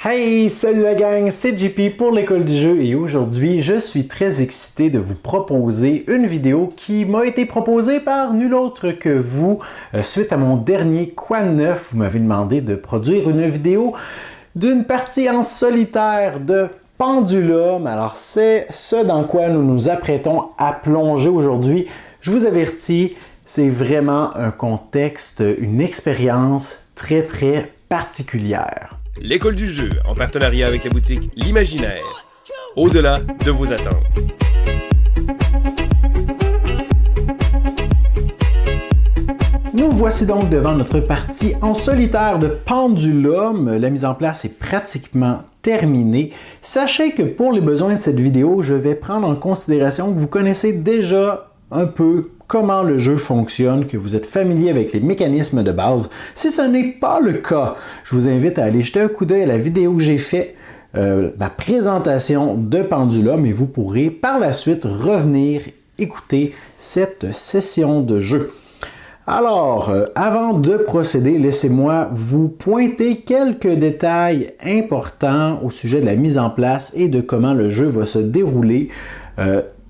Hey, salut la gang, c'est JP pour l'école du jeu et aujourd'hui, je suis très excité de vous proposer une vidéo qui m'a été proposée par nul autre que vous. Suite à mon dernier Quoi de neuf, vous m'avez demandé de produire une vidéo d'une partie en solitaire de Pendulum. Alors c'est ce dans quoi nous nous apprêtons à plonger aujourd'hui. Je vous avertis, c'est vraiment un contexte, une expérience très particulière. L'école du jeu, en partenariat avec la boutique L'Imaginaire. Au-delà de vos attentes. Nous voici donc devant notre partie en solitaire de Pendulum. La mise en place est pratiquement terminée. Sachez que pour les besoins de cette vidéo, je vais prendre en considération que vous connaissez déjà un peu comment le jeu fonctionne, que vous êtes familier avec les mécanismes de base. Si ce n'est pas le cas, je vous invite à aller jeter un coup d'œil à la vidéo que j'ai faite, ma présentation de Pendulum, et vous pourrez par la suite revenir écouter cette session de jeu. Alors, avant de procéder, laissez-moi vous pointer quelques détails importants au sujet de la mise en place et de comment le jeu va se dérouler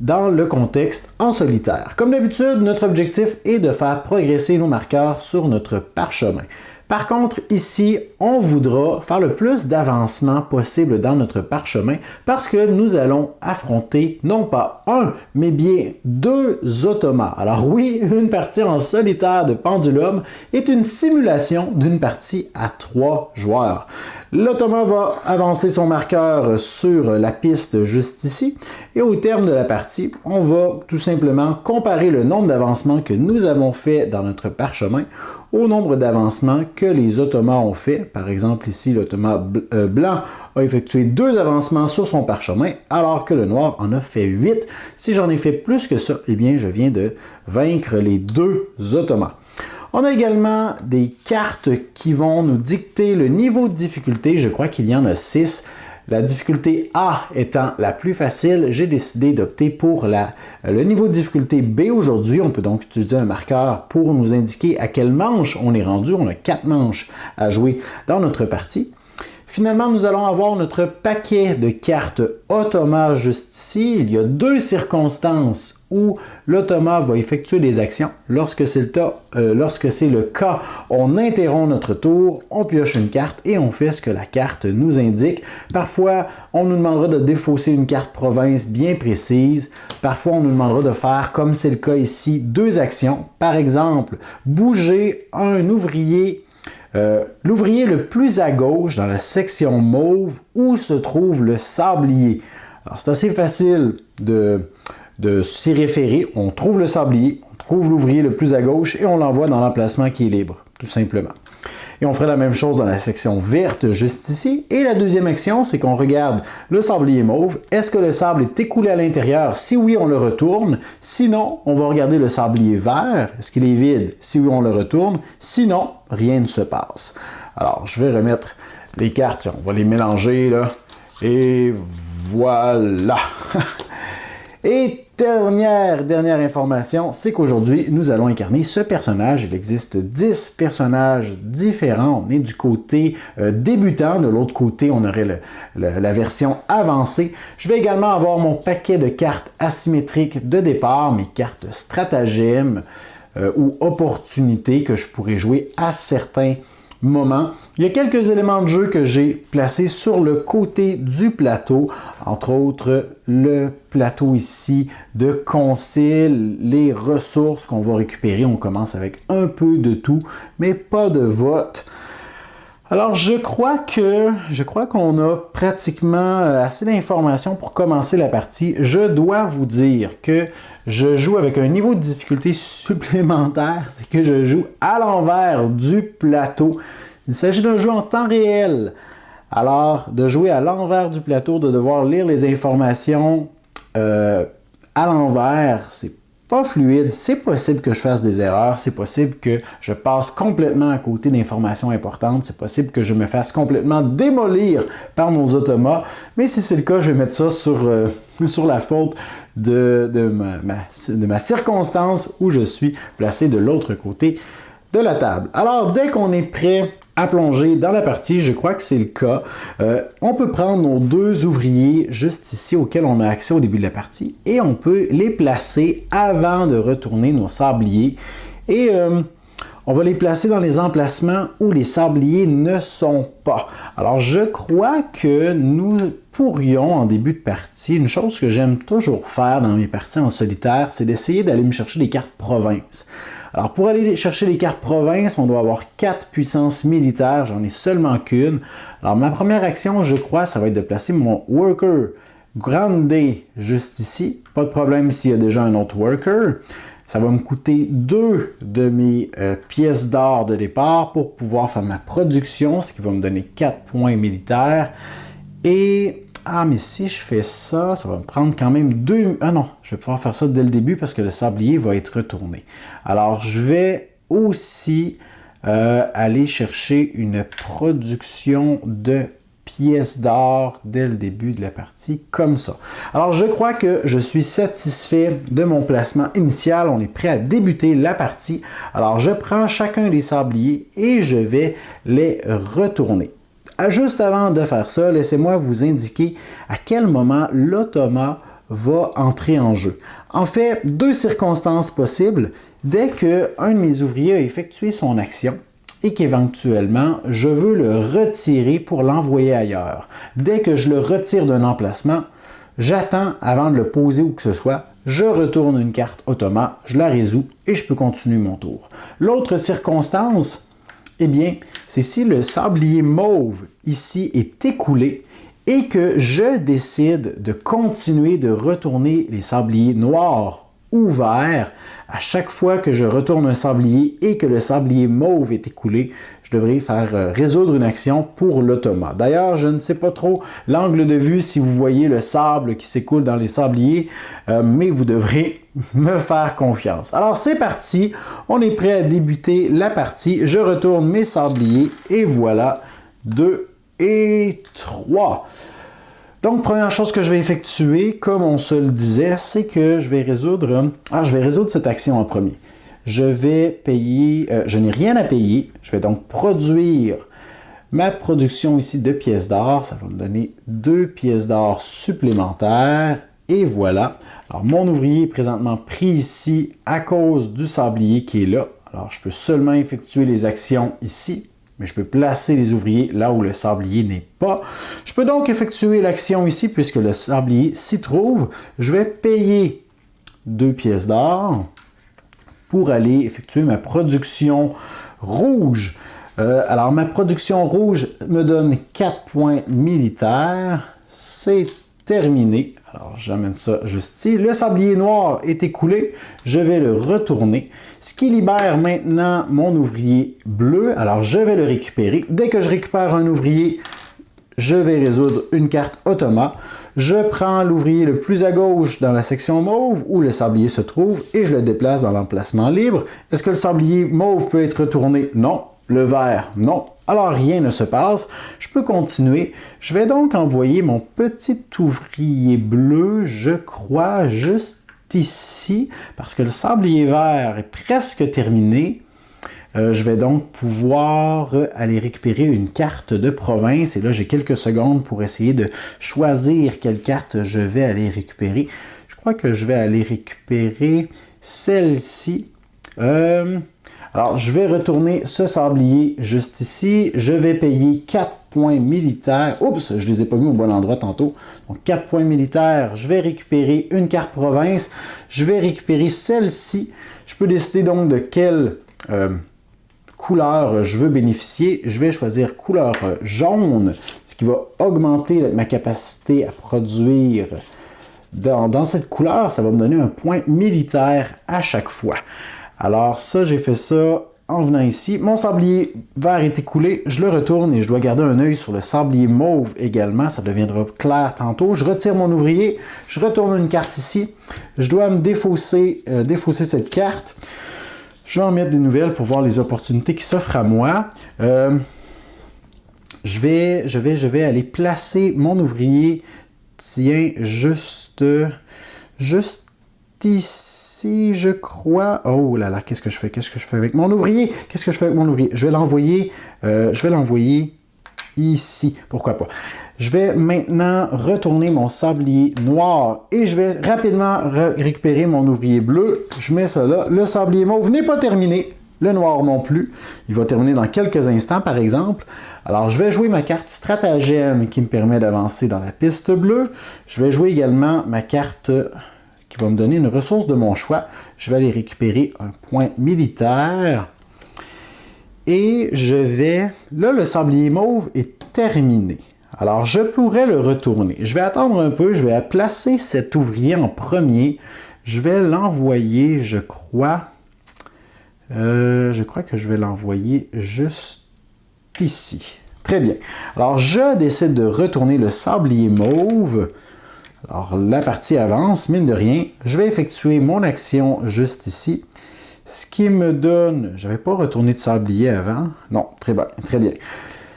dans le contexte en solitaire. Comme d'habitude, notre objectif est de faire progresser nos marqueurs sur notre parchemin. Par contre, ici, on voudra faire le plus d'avancement possible dans notre parchemin parce que nous allons affronter non pas un, mais bien deux automates. Alors oui, une partie en solitaire de Pendulum est une simulation d'une partie à 3 joueurs. L'automate va avancer son marqueur sur la piste juste ici et au terme de la partie, on va tout simplement comparer le nombre d'avancements que nous avons fait dans notre parchemin au nombre d'avancements que les automates ont fait. Par exemple, ici, l'automate blanc a effectué 2 avancements sur son parchemin, alors que le noir en a fait 8. Si j'en ai fait plus que ça, eh bien, je viens de vaincre les 2 automates. On a également des cartes qui vont nous dicter le niveau de difficulté. Je crois qu'il y en a 6. La difficulté A étant la plus facile, j'ai décidé d'opter pour le niveau de difficulté B aujourd'hui. On peut donc utiliser un marqueur pour nous indiquer à quelle manche on est rendu. On a 4 manches à jouer dans notre partie. Finalement, nous allons avoir notre paquet de cartes automates juste ici. Il y a 2 circonstances où l'automate va effectuer des actions. Lorsque c'est le cas, on interrompt notre tour, on pioche une carte et on fait ce que la carte nous indique. Parfois, on nous demandera de défausser une carte province bien précise. Parfois, on nous demandera de faire, comme c'est le cas ici, 2 actions. Par exemple, bouger un ouvrier. L'ouvrier le plus à gauche dans la section mauve où se trouve le sablier. Alors c'est assez facile de s'y référer. On trouve le sablier, on trouve l'ouvrier le plus à gauche et on l'envoie dans l'emplacement qui est libre, tout simplement. Et on ferait la même chose dans la section verte juste ici. Et la deuxième action, c'est qu'on regarde le sablier mauve. Est-ce que le sable est écoulé à l'intérieur? Si oui, on le retourne. Sinon, on va regarder le sablier vert. Est-ce qu'il est vide? Si oui, on le retourne. Sinon, rien ne se passe. Alors, je vais remettre les cartes. On va les mélanger là. Et voilà! Et dernière information, c'est qu'aujourd'hui, nous allons incarner ce personnage. Il existe 10 personnages différents. On est du côté débutant. De l'autre côté, on aurait la version avancée. Je vais également avoir mon paquet de cartes asymétriques de départ, mes cartes stratagèmes ou opportunités que je pourrais jouer à certains moment. Il y a quelques éléments de jeu que j'ai placés sur le côté du plateau, entre autres le plateau ici de concile, les ressources qu'on va récupérer. On commence avec un peu de tout, mais pas de vote. Alors je crois qu'on a pratiquement assez d'informations pour commencer la partie. Je dois vous dire que je joue avec un niveau de difficulté supplémentaire, c'est que je joue à l'envers du plateau. Il s'agit d'un jeu en temps réel. Alors, de jouer à l'envers du plateau, de devoir lire les informations à l'envers, c'est pas fluide. C'est possible que je fasse des erreurs, c'est possible que je passe complètement à côté d'informations importantes, c'est possible que je me fasse complètement démolir par nos automates, mais si c'est le cas, je vais mettre ça sur la faute de ma circonstance où je suis placé de l'autre côté de la table. Alors, dès qu'on est prêt à plonger dans la partie, je crois que c'est le cas. On peut prendre nos 2 ouvriers juste ici auxquels on a accès au début de la partie et on peut les placer avant de retourner nos sabliers et on va les placer dans les emplacements où les sabliers ne sont pas. Alors je crois que nous pourrions en début de partie, une chose que j'aime toujours faire dans mes parties en solitaire, c'est d'essayer d'aller me chercher des cartes provinces. Alors, pour aller chercher les cartes provinces, on doit avoir 4 puissances militaires. J'en ai seulement qu'une. Alors, ma première action, je crois, ça va être de placer mon worker Grande juste ici. Pas de problème s'il y a déjà un autre worker. Ça va me coûter 2 de mes pièces d'or de départ pour pouvoir faire ma production, ce qui va me donner 4 points militaires. Et... ah, mais si je fais ça, ça va me prendre quand même 2... ah non, je vais pouvoir faire ça dès le début parce que le sablier va être retourné. Alors, je vais aussi aller chercher une production de pièces d'or dès le début de la partie, comme ça. Alors, je crois que je suis satisfait de mon placement initial. On est prêt à débuter la partie. Alors, je prends chacun des sabliers et je vais les retourner. Juste avant de faire ça, laissez-moi vous indiquer à quel moment l'automa va entrer en jeu. En fait, 2 circonstances possibles. Dès qu'un de mes ouvriers a effectué son action et qu'éventuellement, je veux le retirer pour l'envoyer ailleurs. Dès que je le retire d'un emplacement, j'attends avant de le poser où que ce soit, je retourne une carte automa, je la résous et je peux continuer mon tour. L'autre circonstance, eh bien, c'est si le sablier mauve ici est écoulé et que je décide de continuer de retourner les sabliers noirs ou verts. À chaque fois que je retourne un sablier et que le sablier mauve est écoulé, je devrais faire résoudre une action pour l'automa. D'ailleurs, je ne sais pas trop l'angle de vue si vous voyez le sable qui s'écoule dans les sabliers, mais vous devrez me faire confiance. Alors c'est parti, on est prêt à débuter la partie. Je retourne mes sabliers et voilà, 2 et 3. Donc, première chose que je vais effectuer, comme on se le disait, c'est que je vais résoudre cette action en premier. Je vais payer, je n'ai rien à payer, je vais donc produire ma production ici de pièces d'or. Ça va me donner 2 pièces d'or supplémentaires. Et voilà. Alors, mon ouvrier est présentement pris ici à cause du sablier qui est là. Alors, je peux seulement effectuer les actions ici, mais je peux placer les ouvriers là où le sablier n'est pas. Je peux donc effectuer l'action ici puisque le sablier s'y trouve. Je vais payer 2 pièces d'or pour aller effectuer ma production rouge. Alors, ma production rouge me donne 4 points militaires. C'est terminé. Alors, j'amène ça juste ici. Le sablier noir est écoulé. Je vais le retourner. Ce qui libère maintenant mon ouvrier bleu. Alors, je vais le récupérer. Dès que je récupère un ouvrier, je vais résoudre une carte automa. Je prends l'ouvrier le plus à gauche dans la section mauve où le sablier se trouve et je le déplace dans l'emplacement libre. Est-ce que le sablier mauve peut être retourné? Non. Le vert? Non. Alors, rien ne se passe. Je peux continuer. Je vais donc envoyer mon petit ouvrier bleu, je crois, juste ici, parce que le sablier vert est presque terminé. Je vais donc pouvoir aller récupérer une carte de province. Et là, j'ai quelques secondes pour essayer de choisir quelle carte je vais aller récupérer. Je crois que je vais aller récupérer celle-ci. Alors, je vais retourner ce sablier juste ici. Je vais payer 4 points militaires. Oups, je ne les ai pas mis au bon endroit tantôt. Donc, 4 points militaires. Je vais récupérer une carte province. Je vais récupérer celle-ci. Je peux décider donc de quelle couleur je veux bénéficier. Je vais choisir couleur jaune, ce qui va augmenter ma capacité à produire. Dans cette couleur, ça va me donner un point militaire à chaque fois. Alors ça, j'ai fait ça en venant ici. Mon sablier vert est écoulé, je le retourne et je dois garder un œil sur le sablier mauve également. Ça deviendra clair tantôt. Je retire mon ouvrier, je retourne une carte ici. Je dois me défausser cette carte. Je vais en mettre des nouvelles pour voir les opportunités qui s'offrent à moi. Je vais aller placer mon ouvrier, tiens, juste ici, je crois. Oh là là, qu'est-ce que je fais? Qu'est-ce que je fais avec mon ouvrier? Qu'est-ce que je fais avec mon ouvrier? Je vais l'envoyer ici. Pourquoi pas? Je vais maintenant retourner mon sablier noir et je vais rapidement récupérer mon ouvrier bleu. Je mets ça là. Le sablier mauve n'est pas terminé. Le noir non plus. Il va terminer dans quelques instants, par exemple. Alors, je vais jouer ma carte stratagème qui me permet d'avancer dans la piste bleue. Je vais jouer également ma carte qui va me donner une ressource de mon choix. Je vais aller récupérer un point militaire. Et je vais... Là, le sablier mauve est terminé. Alors, je pourrais le retourner. Je vais attendre un peu. Je vais placer cet ouvrier en premier. Je vais l'envoyer, je crois que je vais l'envoyer juste ici. Très bien. Alors, je décide de retourner le sablier mauve. Alors, la partie avance, mine de rien. Je vais effectuer mon action juste ici. Ce qui me donne... Je n'avais pas retourné de sablier avant. Non, très bien, très bien.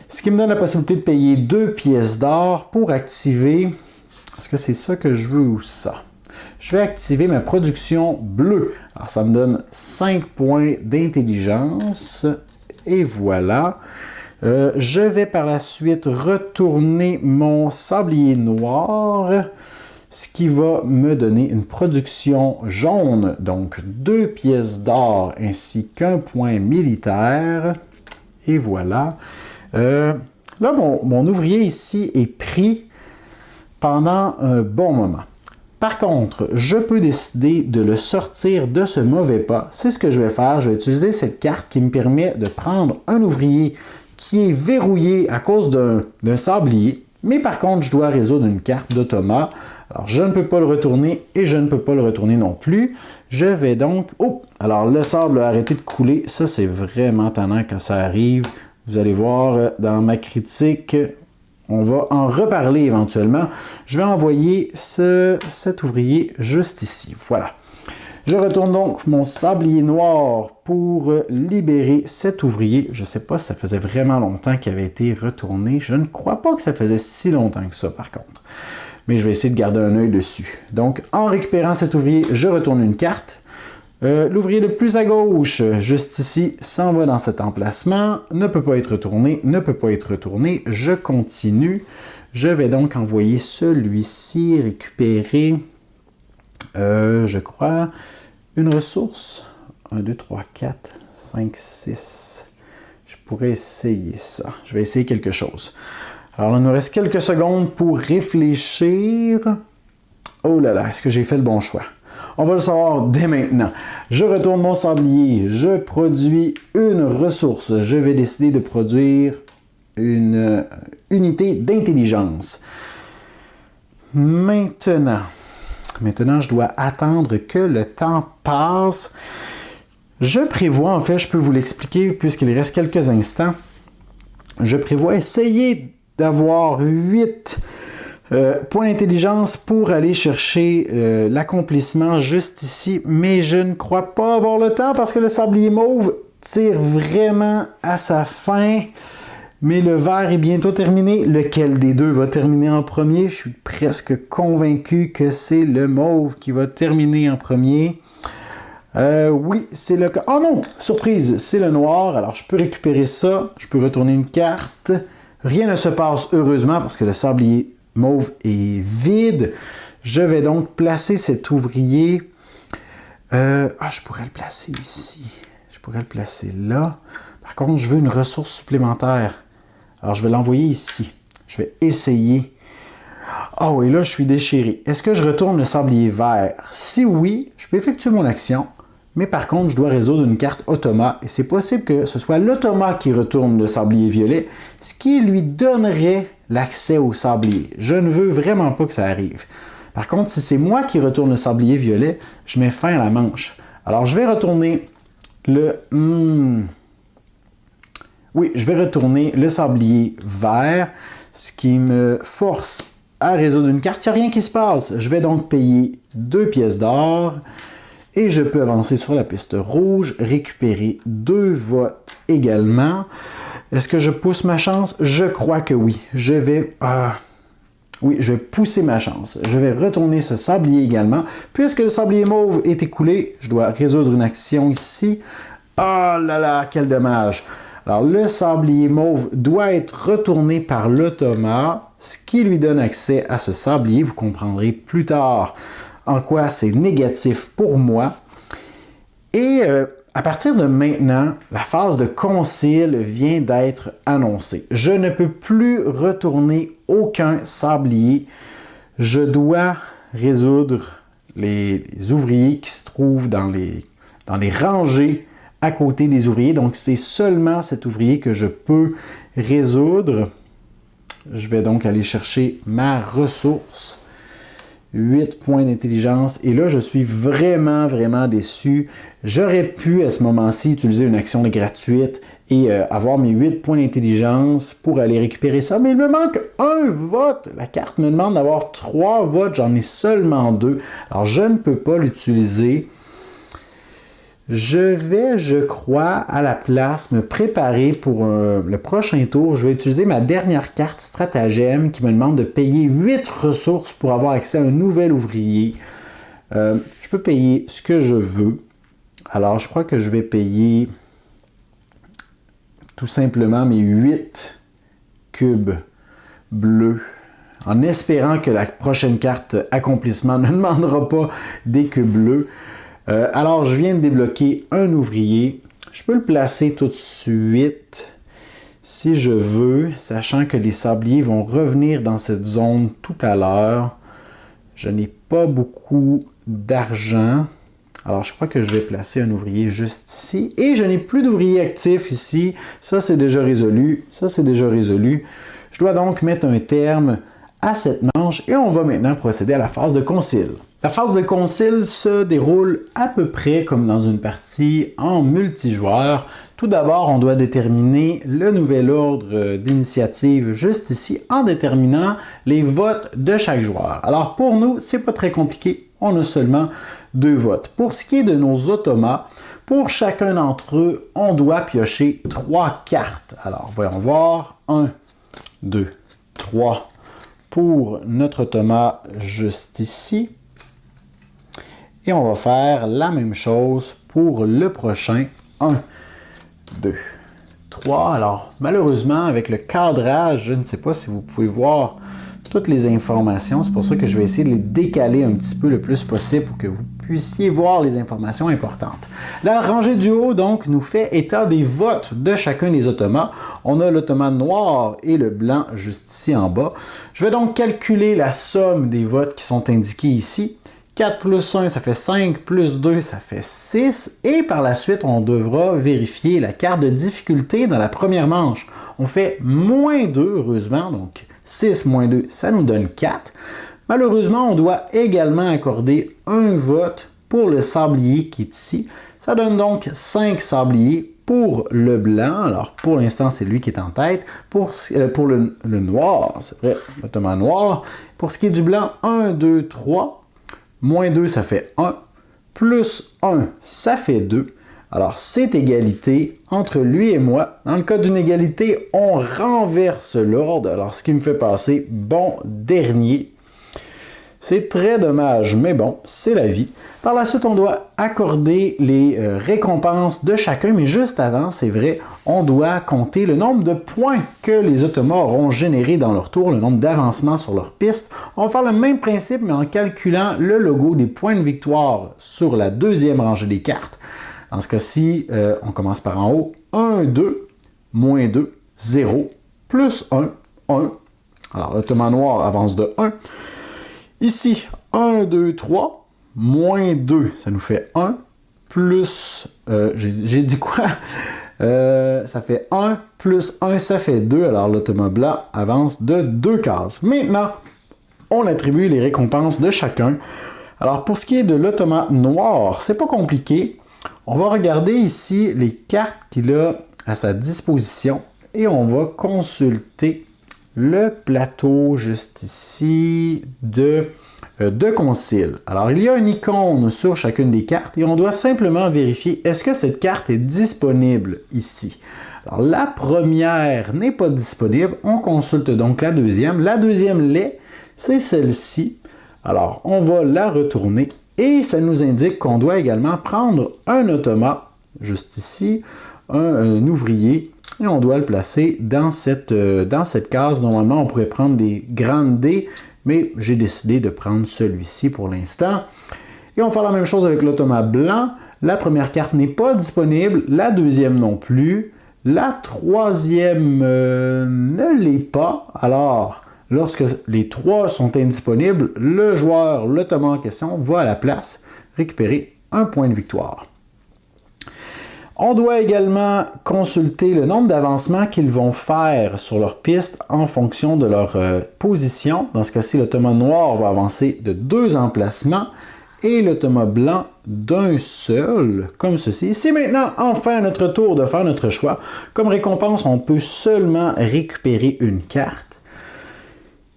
Ce qui me donne la possibilité de payer 2 pièces d'or pour activer... Est-ce que c'est ça que je veux ou ça? Je vais activer ma production bleue. Alors, ça me donne 5 points d'intelligence. Et voilà. Je vais par la suite retourner mon sablier noir, ce qui va me donner une production jaune, donc 2 pièces d'or ainsi qu'un point militaire. Et voilà. Là, mon ouvrier ici est pris pendant un bon moment. Par contre, je peux décider de le sortir de ce mauvais pas. C'est ce que je vais faire. Je vais utiliser cette carte qui me permet de prendre un ouvrier qui est verrouillé à cause d'un sablier. Mais par contre, je dois résoudre une carte d'automat. Alors, je ne peux pas le retourner et je ne peux pas le retourner non plus. Je vais donc... Oh! Alors, le sable a arrêté de couler. Ça, c'est vraiment tannant quand ça arrive. Vous allez voir dans ma critique... On va en reparler éventuellement. Je vais envoyer cet ouvrier juste ici. Voilà. Je retourne donc mon sablier noir pour libérer cet ouvrier. Je ne sais pas si ça faisait vraiment longtemps qu'il avait été retourné. Je ne crois pas que ça faisait si longtemps que ça, par contre. Mais je vais essayer de garder un œil dessus. Donc, en récupérant cet ouvrier, je retourne une carte. L'ouvrier le plus à gauche, juste ici, s'en va dans cet emplacement, ne peut pas être retourné, ne peut pas être retourné. Je continue. Je vais donc envoyer celui-ci récupérer, je crois, une ressource. 1, 2, 3, 4, 5, 6. Je pourrais essayer ça. Je vais essayer quelque chose. Alors, il nous reste quelques secondes pour réfléchir. Oh là là, est-ce que j'ai fait le bon choix? On va le savoir dès maintenant. Je retourne mon sablier. Je produis une ressource. Je vais décider de produire une unité d'intelligence. Maintenant, je dois attendre que le temps passe. Je prévois, en fait, je peux vous l'expliquer puisqu'il reste quelques instants. Je prévois essayer d'avoir 8 point d'intelligence pour aller chercher l'accomplissement juste ici, mais je ne crois pas avoir le temps parce que le sablier mauve tire vraiment à sa fin, mais le vert est bientôt terminé. Lequel des deux va terminer en premier? Je suis presque convaincu que c'est le mauve qui va terminer en premier. Oui, c'est le cas. Oh non! Surprise, c'est le noir. Alors, je peux récupérer ça. Je peux retourner une carte. Rien ne se passe heureusement parce que le sablier mauve est vide. Je vais donc placer cet ouvrier. Je pourrais le placer ici. Je pourrais le placer là. Par contre, je veux une ressource supplémentaire. Alors, je vais l'envoyer ici. Je vais essayer. Ah oui, là, je suis déchiré. Est-ce que je retourne le sablier vert? Si oui, je peux effectuer mon action. Mais par contre, je dois résoudre une carte automat. Et c'est possible que ce soit l'automat qui retourne le sablier violet, ce qui lui donnerait l'accès au sablier. Je ne veux vraiment pas que ça arrive. Par contre, si c'est moi qui retourne le sablier violet, je mets fin à la manche. Alors, je vais retourner Oui, je vais retourner le sablier vert, ce qui me force à résoudre une carte. Il n'y a rien qui se passe. Je vais donc payer 2 pièces d'or et je peux avancer sur la piste rouge, récupérer 2 votes également. Est-ce que je pousse ma chance? Je crois que oui. Je vais... Oui, je vais pousser ma chance. Je vais retourner ce sablier également. Puisque le sablier mauve est écoulé, je dois résoudre une action ici. Oh là là, quel dommage! Alors, le sablier mauve doit être retourné par l'automa, ce qui lui donne accès à ce sablier. Vous comprendrez plus tard en quoi c'est négatif pour moi. Et à partir de maintenant, la phase de concile vient d'être annoncée. Je ne peux plus retourner aucun sablier. Je dois résoudre les ouvriers qui se trouvent dans les rangées à côté des ouvriers. Donc, c'est seulement cet ouvrier que je peux résoudre. Je vais donc aller chercher ma ressource. 8 points d'intelligence. Et là, je suis vraiment, vraiment déçu. J'aurais pu, à ce moment-ci, utiliser une action gratuite et avoir mes 8 points d'intelligence pour aller récupérer ça. Mais il me manque un vote. La carte me demande d'avoir 3 votes. J'en ai seulement 2. Alors, je ne peux pas l'utiliser. Je vais, je crois, à la place, me préparer pour le prochain tour. Je vais utiliser ma dernière carte stratagème qui me demande de payer 8 ressources pour avoir accès à un nouvel ouvrier. Je peux payer ce que je veux. Alors, je crois que je vais payer tout simplement mes 8 cubes bleus en espérant que la prochaine carte accomplissement ne demandera pas des cubes bleus. Alors, je viens de débloquer un ouvrier. Je peux le placer tout de suite si je veux, sachant que les sabliers vont revenir dans cette zone tout à l'heure. Je n'ai pas beaucoup d'argent. Alors, je crois que je vais placer un ouvrier juste ici. Et je n'ai plus d'ouvrier actif ici. Ça, c'est déjà résolu. Ça, c'est déjà résolu. Je dois donc mettre un terme à cette manche et on va maintenant procéder à la phase de concile. La phase de concile se déroule à peu près comme dans une partie en multijoueur. Tout d'abord, on doit déterminer le nouvel ordre d'initiative juste ici en déterminant les votes de chaque joueur. Alors pour nous, c'est pas très compliqué, on a seulement 2 votes. Pour ce qui est de nos automas, pour chacun d'entre eux, on doit piocher 3 cartes. Alors voyons voir, 1, 2, 3 pour notre automa juste ici. Et on va faire la même chose pour le prochain. 1, 2, 3. Alors, malheureusement, avec le cadrage, je ne sais pas si vous pouvez voir toutes les informations. C'est pour ça que je vais essayer de les décaler un petit peu le plus possible pour que vous puissiez voir les informations importantes. La rangée du haut, donc, nous fait état des votes de chacun des automas. On a l'automa noir et le blanc juste ici en bas. Je vais donc calculer la somme des votes qui sont indiqués ici. 4 plus 1, ça fait 5, plus 2, ça fait 6. Et par la suite, on devra vérifier la carte de difficulté dans la première manche. On fait moins 2, heureusement, donc 6 moins 2, ça nous donne 4. Malheureusement, on doit également accorder un vote pour le sablier qui est ici. Ça donne donc 5 sabliers pour le blanc. Alors, pour l'instant, c'est lui qui est en tête. Pour le noir, c'est vrai, l'automa noir. Pour ce qui est du blanc, 1, 2, 3. Moins 2, ça fait 1. Plus 1, ça fait 2. Alors, c'est égalité entre lui et moi. Dans le cas d'une égalité, on renverse l'ordre. Alors, ce qui me fait passer bon dernier. C'est très dommage, mais bon, c'est la vie. Par la suite, on doit accorder les récompenses de chacun, mais juste avant, c'est vrai, on doit compter le nombre de points que les automas auront généré dans leur tour, le nombre d'avancements sur leur piste. On va faire le même principe, mais en calculant le logo des points de victoire sur la deuxième rangée des cartes. Dans ce cas-ci, on commence par en haut. 1, 2, moins 2, 0, plus 1, 1. Alors, l'automa noir avance de 1. Ici, 1, 2, 3, moins 2, ça nous fait 1, plus, j'ai dit quoi? Ça fait 1, plus 1, ça fait 2, alors l'automa blanc avance de 2 cases. Maintenant, on attribue les récompenses de chacun. Alors, pour ce qui est de l'automa noir, c'est pas compliqué. On va regarder ici les cartes qu'il a à sa disposition et on va consulter le plateau juste ici de concile. Alors, il y a une icône sur chacune des cartes et on doit simplement vérifier est-ce que cette carte est disponible ici. Alors, la première n'est pas disponible. On consulte donc la deuxième. La deuxième l'est. c'est celle-ci. Alors, on va la retourner et ça nous indique qu'on doit également prendre un automate, juste ici, un ouvrier, et on doit le placer dans cette case. Normalement, on pourrait prendre des grandes D, mais j'ai décidé de prendre celui-ci pour l'instant. Et on va faire la même chose avec l'automate blanc. La première carte n'est pas disponible, la deuxième non plus. La troisième ne l'est pas. Alors, lorsque les trois sont indisponibles, le joueur, l'automate en question, va à la place récupérer un point de victoire. On doit également consulter le nombre d'avancements qu'ils vont faire sur leur piste en fonction de leur position. Dans ce cas-ci, l'automate noir va avancer de 2 emplacements et l'automate blanc d'un seul, comme ceci. C'est maintenant enfin notre tour de faire notre choix. Comme récompense, on peut seulement récupérer une carte.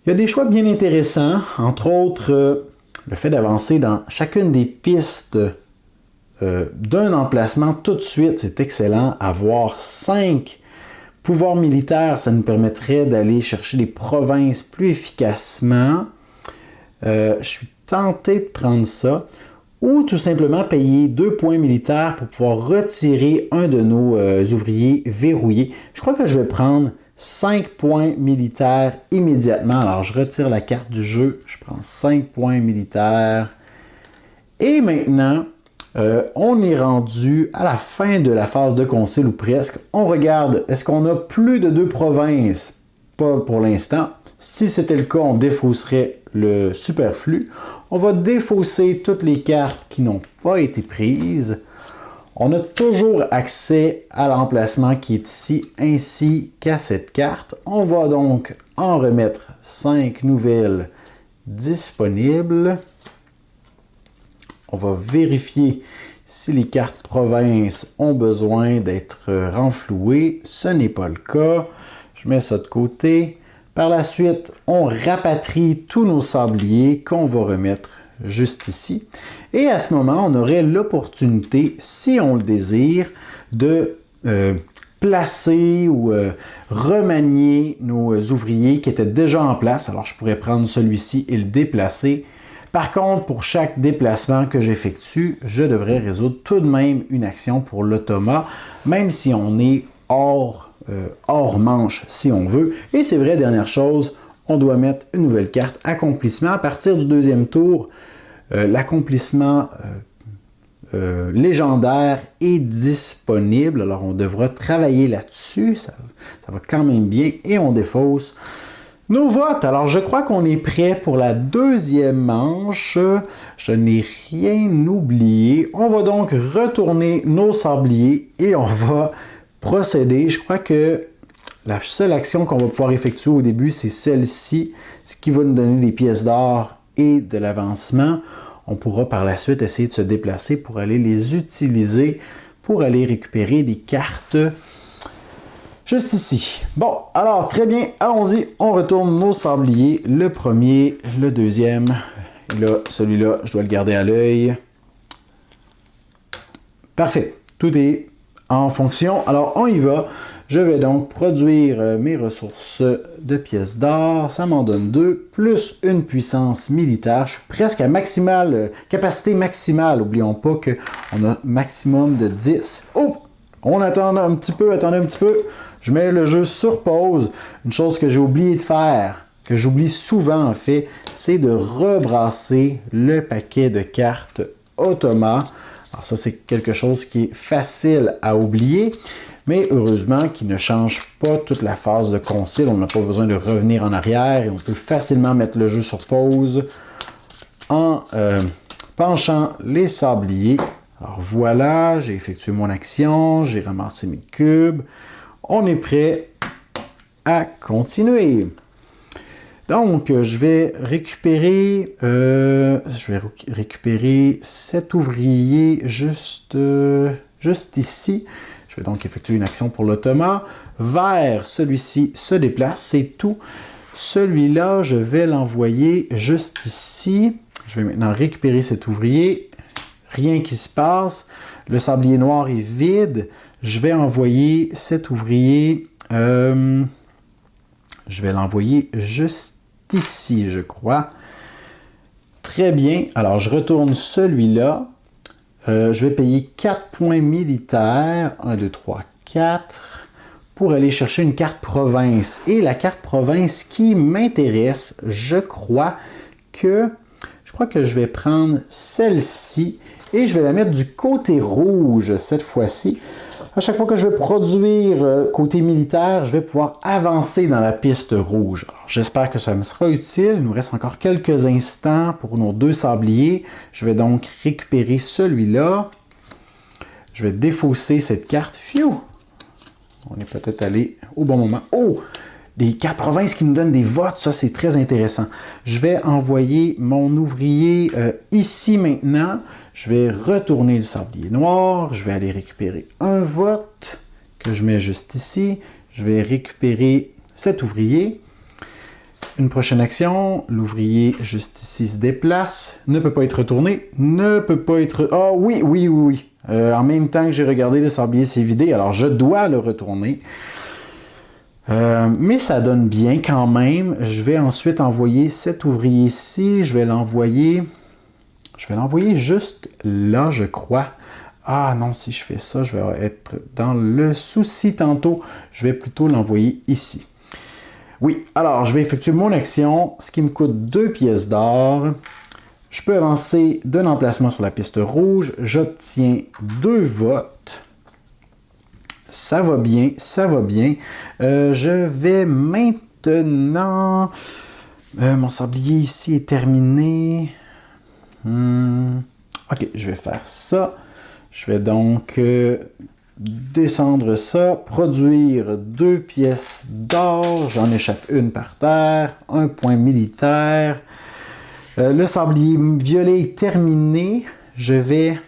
Il y a des choix bien intéressants, entre autres le fait d'avancer dans chacune des pistes d'un emplacement tout de suite, c'est excellent. Avoir 5 pouvoirs militaires, ça nous permettrait d'aller chercher des provinces plus efficacement. Je suis tenté de prendre ça. Ou tout simplement payer 2 points militaires pour pouvoir retirer un de nos ouvriers verrouillés. Je crois que je vais prendre 5 points militaires immédiatement. Alors je retire la carte du jeu, je prends 5 points militaires. Et maintenant, on est rendu à la fin de la phase de concile ou presque. On regarde, est-ce qu'on a plus de 2 provinces? Pas pour l'instant. Si c'était le cas, on défausserait le superflu. On va défausser toutes les cartes qui n'ont pas été prises. On a toujours accès à l'emplacement qui est ici, ainsi qu'à cette carte. On va donc en remettre 5 nouvelles disponibles. On va vérifier si les cartes provinces ont besoin d'être renflouées. Ce n'est pas le cas. Je mets ça de côté. Par la suite, on rapatrie tous nos sabliers qu'on va remettre juste ici. Et à ce moment, on aurait l'opportunité, si on le désire, de placer ou remanier nos ouvriers qui étaient déjà en place. Alors, je pourrais prendre celui-ci et le déplacer. Par contre, pour chaque déplacement que j'effectue, je devrais résoudre tout de même une action pour l'automate, même si on est hors manche, si on veut. Et c'est vrai, dernière chose, on doit mettre une nouvelle carte, accomplissement. À partir du deuxième tour, l'accomplissement légendaire est disponible. Alors, on devra travailler là-dessus. Ça va quand même bien. Et on défausse nos votes. Alors, je crois qu'on est prêt pour la deuxième manche. Je n'ai rien oublié. On va donc retourner nos sabliers et on va procéder. Je crois que la seule action qu'on va pouvoir effectuer au début, c'est celle-ci, ce qui va nous donner des pièces d'or et de l'avancement. On pourra par la suite essayer de se déplacer pour aller les utiliser, pour aller récupérer des cartes juste ici. Bon, alors très bien, allons-y, on retourne nos sabliers. Le premier, le deuxième, et là, celui-là, je dois le garder à l'œil. Parfait, tout est en fonction. Alors, on y va. Je vais donc produire mes ressources de pièces d'or. Ça m'en donne 2, plus une puissance militaire. Je suis presque à capacité maximale. N'oublions pas qu'on a maximum de 10. Oh! On attend un petit peu, attendez un petit peu. Je mets le jeu sur pause. Une chose que j'ai oublié de faire, que j'oublie souvent en fait, c'est de rebrasser le paquet de cartes automate. Alors ça, c'est quelque chose qui est facile à oublier, mais heureusement qui ne change pas toute la phase de concile. On n'a pas besoin de revenir en arrière et on peut facilement mettre le jeu sur pause en penchant les sabliers. Alors voilà, j'ai effectué mon action, j'ai ramassé mes cubes. On est prêt à continuer. Donc, je vais récupérer cet ouvrier juste ici. Je vais donc effectuer une action pour l'automate. Vers celui-ci se déplace, c'est tout. Celui-là, je vais l'envoyer juste ici. Je vais maintenant récupérer cet ouvrier. Rien qui se passe. Le sablier noir est vide. Je vais envoyer cet ouvrier. Je vais l'envoyer juste ici, je crois. Très bien. Alors, je retourne celui-là. Je vais payer 4 points militaires. 1, 2, 3, 4. Pour aller chercher une carte province. Et la carte province qui m'intéresse, je crois que je vais prendre celle-ci et je vais la mettre du côté rouge cette fois-ci. À chaque fois que je vais produire côté militaire, je vais pouvoir avancer dans la piste rouge. J'espère que ça me sera utile. Il nous reste encore quelques instants pour nos 2 sabliers. Je vais donc récupérer celui-là. Je vais défausser cette carte. Phew! On est peut-être allé au bon moment. Oh! Des cartes provinces qui nous donnent des votes, ça c'est très intéressant. Je vais envoyer mon ouvrier ici maintenant. Je vais retourner le sablier noir. Je vais aller récupérer un vote que je mets juste ici. Je vais récupérer cet ouvrier. Une prochaine action, l'ouvrier juste ici se déplace. Ne peut pas être retourné. Ne peut pas être... Ah oui. En même temps que j'ai regardé, le sablier s'est vidé, alors je dois le retourner. Mais ça donne bien quand même. Je vais ensuite envoyer cet ouvrier-ci. Je vais l'envoyer juste là, je crois. Ah non, si je fais ça, je vais être dans le souci tantôt. Je vais plutôt l'envoyer ici. Oui, alors je vais effectuer mon action, ce qui me coûte 2 pièces d'or. Je peux avancer d'un emplacement sur la piste rouge. J'obtiens 2 votes. Ça va bien, ça va bien. Je vais maintenant... mon sablier ici est terminé. Ok, je vais faire ça. Je vais donc descendre ça, produire 2 pièces d'or. J'en échappe une par terre. 1 point militaire. Le sablier violet est terminé. Je vais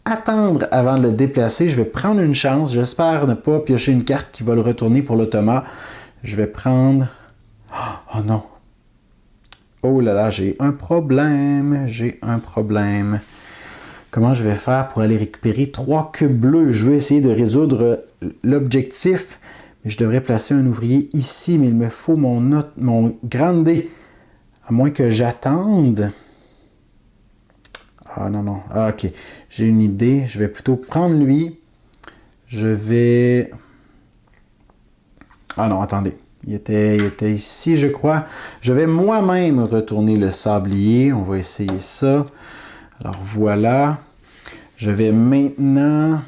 attendre avant de le déplacer. Je vais prendre une chance. J'espère ne pas piocher une carte qui va le retourner pour l'automa. Je vais prendre... Oh non! Oh là là, j'ai un problème. Comment je vais faire pour aller récupérer 3 cubes bleus? Je vais essayer de résoudre l'objectif. Mais je devrais placer un ouvrier ici, mais il me faut mon grande dé. À moins que j'attende. Ah non. Ah, ok. J'ai une idée. Je vais plutôt prendre lui. Je vais... Ah non, attendez. Il était ici, je crois. Je vais moi-même retourner le sablier. On va essayer ça. Alors voilà. Je vais maintenant...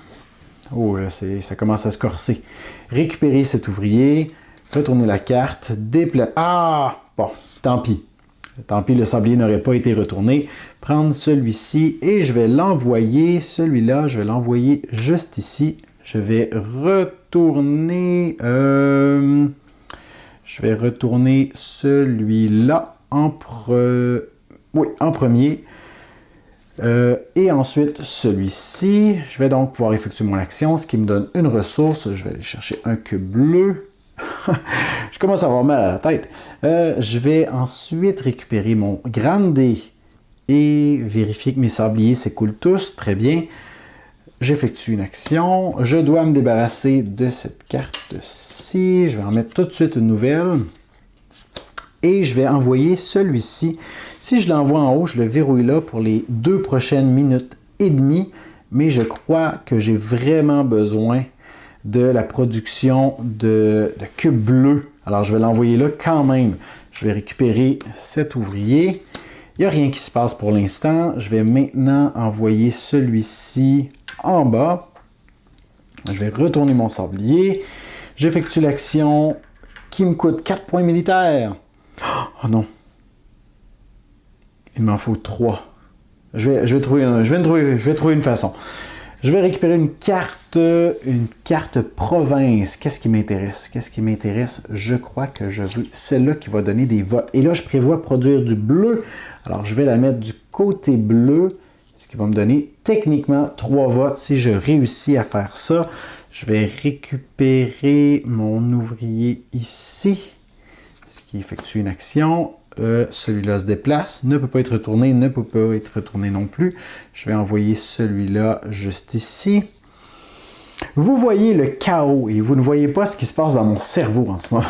Oh, là, ça commence à se corser. Récupérer cet ouvrier. Retourner la carte. Déplacer... Ah! Bon, tant pis. Tant pis, le sablier n'aurait pas été retourné. Prendre celui-ci et je vais l'envoyer. Celui-là, je vais l'envoyer juste ici. Je vais retourner... Je vais retourner celui-là en premier. Et ensuite, celui-ci. Je vais donc pouvoir effectuer mon action, ce qui me donne une ressource. Je vais aller chercher un cube bleu. Je commence à avoir mal à la tête. Je vais ensuite récupérer mon grande dé et vérifier que mes sabliers s'écoulent tous. Très bien. J'effectue une action. Je dois me débarrasser de cette carte-ci. Je vais en mettre tout de suite une nouvelle. Et je vais envoyer celui-ci. Si je l'envoie en haut, je le verrouille là pour les 2 prochaines minutes et demie. Mais je crois que j'ai vraiment besoin de la production de cubes bleus. Alors, je vais l'envoyer là quand même. Je vais récupérer cet ouvrier. Il n'y a rien qui se passe pour l'instant. Je vais maintenant envoyer celui-ci en bas. Je vais retourner mon sablier. J'effectue l'action qui me coûte 4 points militaires. Oh non. Il m'en faut 3. Je vais trouver une façon. Je vais récupérer une carte province. Qu'est-ce qui m'intéresse? Je crois que je veux celle-là qui va donner des votes. Et là, je prévois produire du bleu. Alors, je vais la mettre du côté bleu, ce qui va me donner techniquement 3 votes si je réussis à faire ça. Je vais récupérer mon ouvrier ici, ce qui effectue une action. Celui-là se déplace, ne peut pas être retourné, ne peut pas être retourné non plus. Je vais envoyer celui-là juste ici. Vous voyez le chaos et vous ne voyez pas ce qui se passe dans mon cerveau en ce moment.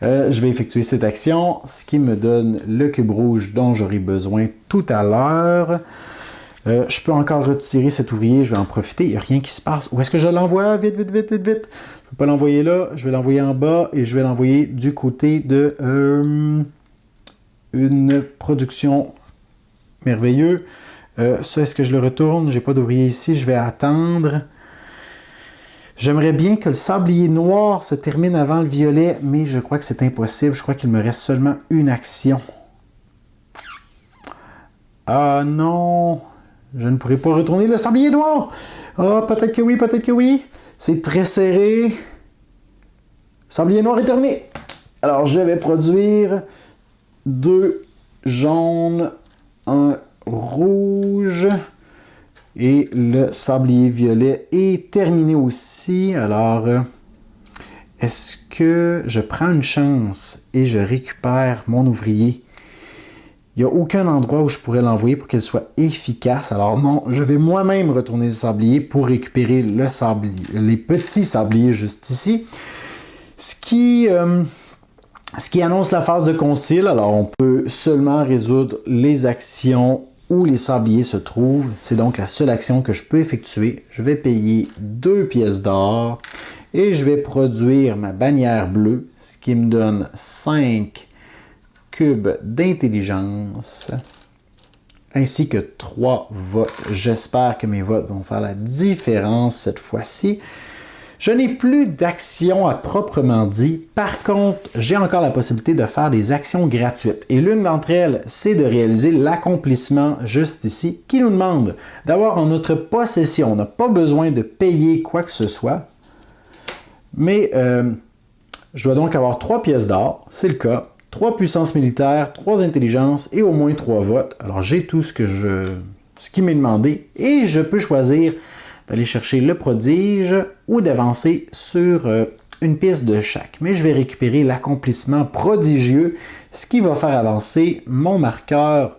Je vais effectuer cette action, ce qui me donne le cube rouge dont j'aurai besoin tout à l'heure. Je peux encore retirer cet ouvrier, je vais en profiter, il n'y a rien qui se passe. Où est-ce que je l'envoie? Vite, vite, vite, vite, vite. Je ne peux pas l'envoyer là, je vais l'envoyer en bas et je vais l'envoyer du côté de une production merveilleuse. Ça, est-ce que je le retourne? J'ai pas d'ouvrier ici, je vais attendre. J'aimerais bien que le sablier noir se termine avant le violet, mais je crois que c'est impossible. Je crois qu'il me reste seulement une action. Ah non! Je ne pourrai pas retourner le sablier noir! Ah, peut-être que oui, peut-être que oui. C'est très serré. Sablier noir est terminé. Alors, je vais produire 2 jaunes, 1 rouge. Et le sablier violet est terminé aussi. Alors, est-ce que je prends une chance et je récupère mon ouvrier? Il n'y a aucun endroit où je pourrais l'envoyer pour qu'elle soit efficace. Alors non, je vais moi-même retourner le sablier pour récupérer le sablier, les petits sabliers juste ici. Ce qui annonce la phase de concile. Alors on peut seulement résoudre les actions où les sabliers se trouvent. C'est donc la seule action que je peux effectuer. Je vais payer 2 pièces d'or et je vais produire ma bannière bleue, ce qui me donne 5 cubes d'intelligence, ainsi que 3 votes. J'espère que mes votes vont faire la différence cette fois-ci. Je n'ai plus d'actions à proprement dit. Par contre, j'ai encore la possibilité de faire des actions gratuites. Et l'une d'entre elles, c'est de réaliser l'accomplissement juste ici, qui nous demande d'avoir en notre possession. On n'a pas besoin de payer quoi que ce soit. Mais je dois donc avoir 3 pièces d'or, c'est le cas. 3 puissances militaires, 3 intelligences et au moins 3 votes. Alors j'ai tout ce qui m'est demandé et je peux choisir d'aller chercher le prodige ou d'avancer sur une piste de chaque. Mais je vais récupérer l'accomplissement prodigieux, ce qui va faire avancer mon marqueur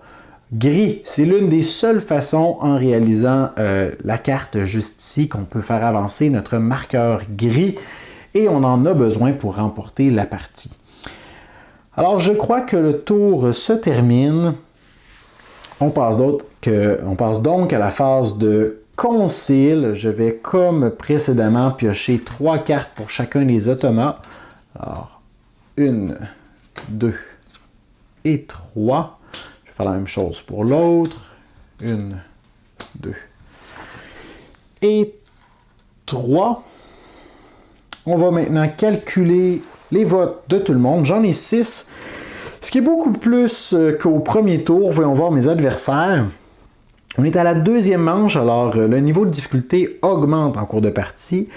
gris. C'est l'une des seules façons en réalisant la carte juste ici qu'on peut faire avancer notre marqueur gris et on en a besoin pour remporter la partie. Alors, je crois que le tour se termine. On passe donc à la phase de concile. Je vais, comme précédemment, piocher 3 cartes pour chacun des automates. Alors, 1, 2 et 3. Je vais faire la même chose pour l'autre. 1, 2 et 3. On va maintenant calculer les votes de tout le monde. J'en ai 6. Ce qui est beaucoup plus qu'au premier tour. Voyons voir mes adversaires. On est à la deuxième manche, alors le niveau de difficulté augmente en cours de partie.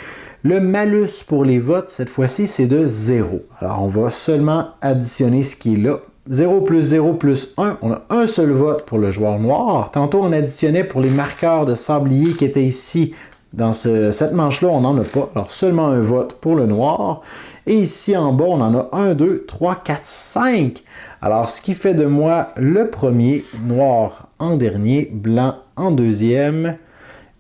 Le malus pour les votes, cette fois-ci, c'est de 0. Alors, on va seulement additionner ce qui est là. 0 plus 0 plus 1, on a un seul vote pour le joueur noir. Tantôt, on additionnait pour les marqueurs de sablier qui étaient ici. Dans cette manche-là, on n'en a pas. Alors, seulement un vote pour le noir. Et ici, en bas, on en a 1, 2, 3, 4, 5. Alors, ce qui fait de moi le premier, noir en dernier, blanc en deuxième.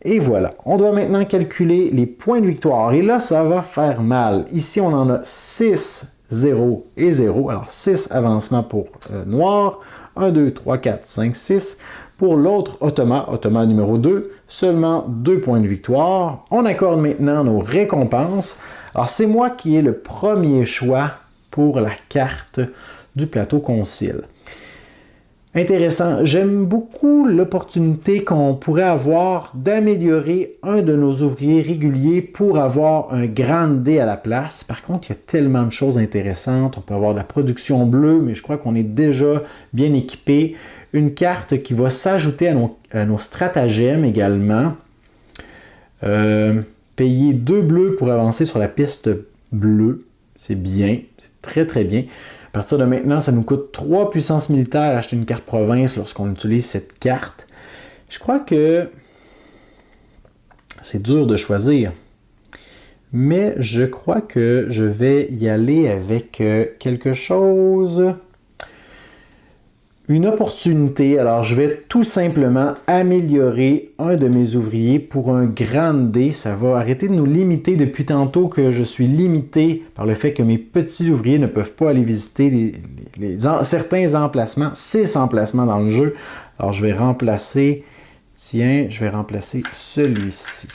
Et voilà. On doit maintenant calculer les points de victoire. Et là, ça va faire mal. Ici, on en a 6, 0 et 0. Alors, 6 avancements pour noir. 1, 2, 3, 4, 5, 6. Pour l'autre automat numéro 2, seulement 2 points de victoire. On accorde maintenant nos récompenses. Alors, c'est moi qui ai le premier choix pour la carte du plateau concile. Intéressant. J'aime beaucoup l'opportunité qu'on pourrait avoir d'améliorer un de nos ouvriers réguliers pour avoir un grande D à la place. Par contre, il y a tellement de choses intéressantes. On peut avoir de la production bleue, mais je crois qu'on est déjà bien équipé. Une carte qui va s'ajouter à nos stratagèmes également. Payer 2 bleus pour avancer sur la piste bleue. C'est bien, c'est très très bien. À partir de maintenant, ça nous coûte 3 puissances militaires à acheter une carte province lorsqu'on utilise cette carte. Je crois que c'est dur de choisir. Mais je crois que je vais y aller avec quelque chose. une opportunité. Alors, je vais tout simplement améliorer un de mes ouvriers pour un grande D. Ça va arrêter de nous limiter depuis tantôt que je suis limité par le fait que mes petits ouvriers ne peuvent pas aller visiter certains emplacements, 6 emplacements dans le jeu. Alors, je vais remplacer, celui-ci.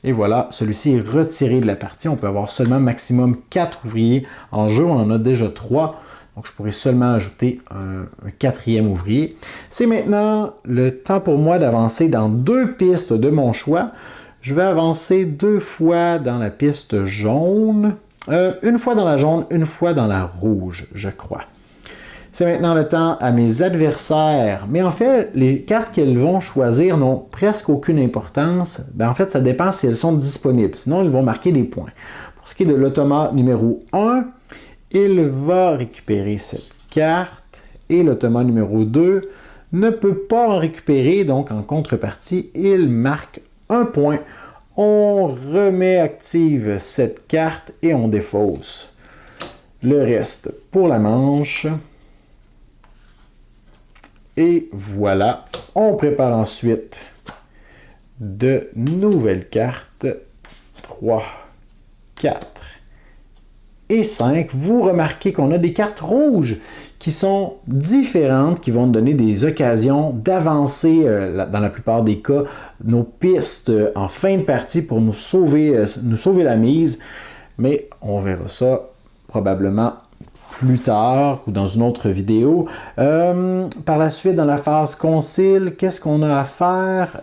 Et voilà, celui-ci est retiré de la partie. On peut avoir seulement maximum 4 ouvriers en jeu. On en a déjà 3. Donc, je pourrais seulement ajouter un 4e ouvrier. C'est maintenant le temps pour moi d'avancer dans 2 pistes de mon choix. Je vais avancer 2 fois dans la piste jaune. Une fois dans la jaune, une fois dans la rouge, je crois. C'est maintenant le temps à mes adversaires. Mais en fait, les cartes qu'elles vont choisir n'ont presque aucune importance. En fait, ça dépend si elles sont disponibles. Sinon, elles vont marquer des points. Pour ce qui est de l'automa numéro 1, il va récupérer cette carte et l'automa numéro 2 ne peut pas en récupérer. Donc, en contrepartie, il marque 1 point. On remet active cette carte et on défausse le reste pour la manche. Et voilà, on prépare ensuite de nouvelles cartes. 3, 4 et 5. Vous remarquez qu'on a des cartes rouges qui sont différentes, qui vont nous donner des occasions d'avancer, dans la plupart des cas, nos pistes en fin de partie pour nous sauver la mise. Mais on verra ça probablement plus tard ou dans une autre vidéo. Par la suite, dans la phase concile, qu'est-ce qu'on a à faire?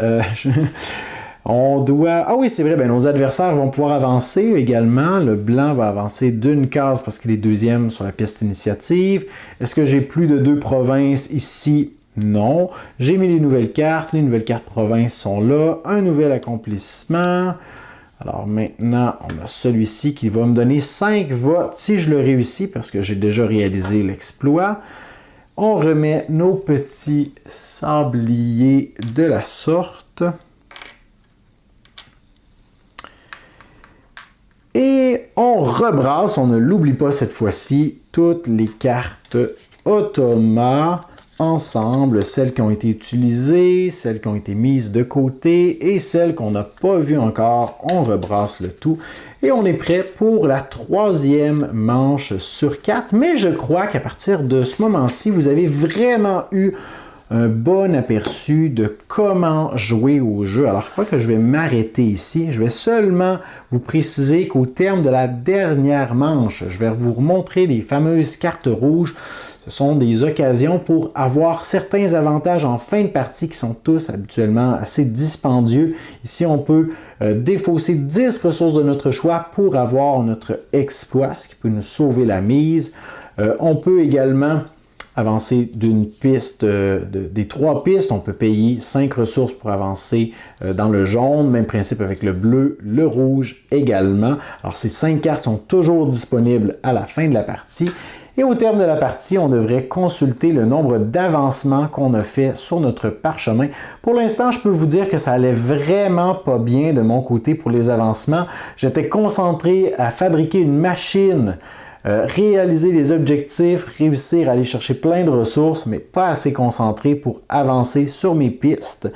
On doit... Ah oui, c'est vrai, nos adversaires vont pouvoir avancer également. Le blanc va avancer d'une case parce qu'il est 2e sur la piste initiative. Est-ce que j'ai plus de 2 provinces ici? Non. J'ai mis les nouvelles cartes. Les nouvelles cartes provinces sont là. Un nouvel accomplissement. Alors maintenant, on a celui-ci qui va me donner 5 votes si je le réussis parce que j'ai déjà réalisé l'exploit. On remet nos petits sabliers de la sorte. Et on rebrasse, on ne l'oublie pas cette fois-ci, toutes les cartes automa ensemble, celles qui ont été utilisées, celles qui ont été mises de côté et celles qu'on n'a pas vues encore. On rebrasse le tout et on est prêt pour la 3e manche sur 4. Mais je crois qu'à partir de ce moment-ci, vous avez vraiment eu un bon aperçu de comment jouer au jeu. Alors, je crois que je vais m'arrêter ici. Je vais seulement vous préciser qu'au terme de la dernière manche, je vais vous montrer les fameuses cartes rouges. Ce sont des occasions pour avoir certains avantages en fin de partie qui sont tous habituellement assez dispendieux. Ici, on peut défausser 10 ressources de notre choix pour avoir notre exploit, ce qui peut nous sauver la mise. On peut également avancer d'une piste, des 3 pistes, on peut payer 5 ressources pour avancer dans le jaune, même principe avec le bleu, le rouge également. Alors ces 5 cartes sont toujours disponibles à la fin de la partie. Et au terme de la partie, on devrait consulter le nombre d'avancements qu'on a fait sur notre parchemin. Pour l'instant, je peux vous dire que ça allait vraiment pas bien de mon côté pour les avancements. J'étais concentré à fabriquer une machine, réaliser les objectifs, réussir à aller chercher plein de ressources, mais pas assez concentré pour avancer sur mes pistes.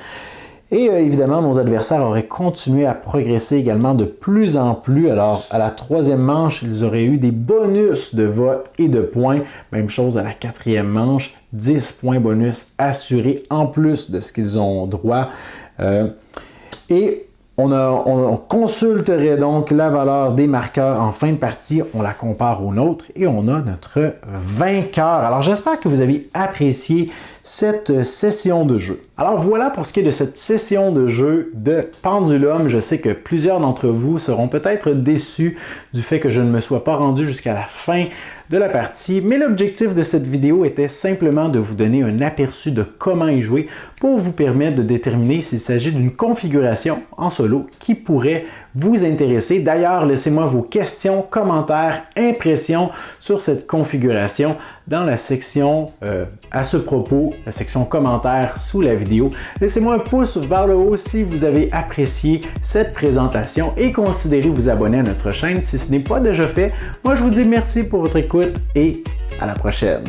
Et évidemment, nos adversaires auraient continué à progresser également de plus en plus. Alors, à la 3e manche, ils auraient eu des bonus de votes et de points. Même chose à la 4e manche, 10 points bonus assurés en plus de ce qu'ils ont droit. Et on consulterait donc la valeur des marqueurs en fin de partie, on la compare aux nôtres et on a notre vainqueur. Alors j'espère que vous avez apprécié cette session de jeu. Alors voilà pour ce qui est de cette session de jeu de Pendulum. Je sais que plusieurs d'entre vous seront peut-être déçus du fait que je ne me sois pas rendu jusqu'à la fin de la partie, mais l'objectif de cette vidéo était simplement de vous donner un aperçu de comment y jouer pour vous permettre de déterminer s'il s'agit d'une configuration en solo qui pourrait vous intéresser. D'ailleurs, laissez-moi vos questions, commentaires, impressions sur cette configuration dans la section à ce propos, la section commentaires sous la vidéo. Laissez-moi un pouce vers le haut si vous avez apprécié cette présentation et considérez vous abonner à notre chaîne si ce n'est pas déjà fait. Moi, je vous dis merci pour votre écoute et à la prochaine.